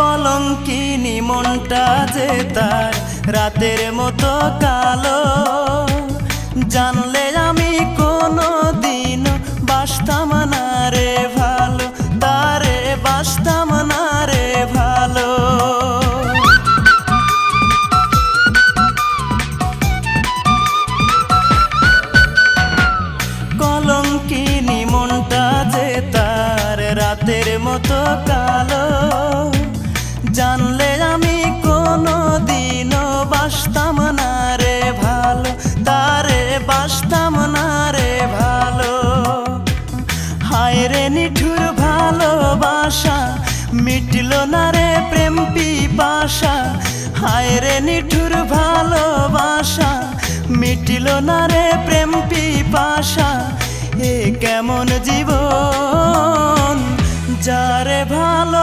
কলঙ্কিনী মনটা যে তার রাতের মতো কালো, জানলে আমি কোনো দিন বাসতাম না রে ভালো, তারে বাসতাম না রে ভালো। কলঙ্কিনী মনটা যে তার রাতের মতো কালো, জানলে আমি কোনো দিনও বাসতাম না রে ভালো, তারে বাসতাম না রে ভালো। হায় রে নিঠুর ভালোবাসা, মিটল না রে প্রেম পিপাসা। হায় রে নিঠুর ভালোবাসা, মিটল না রে প্রেম পিপাসা। এ কেমন জীবন যারে ভালো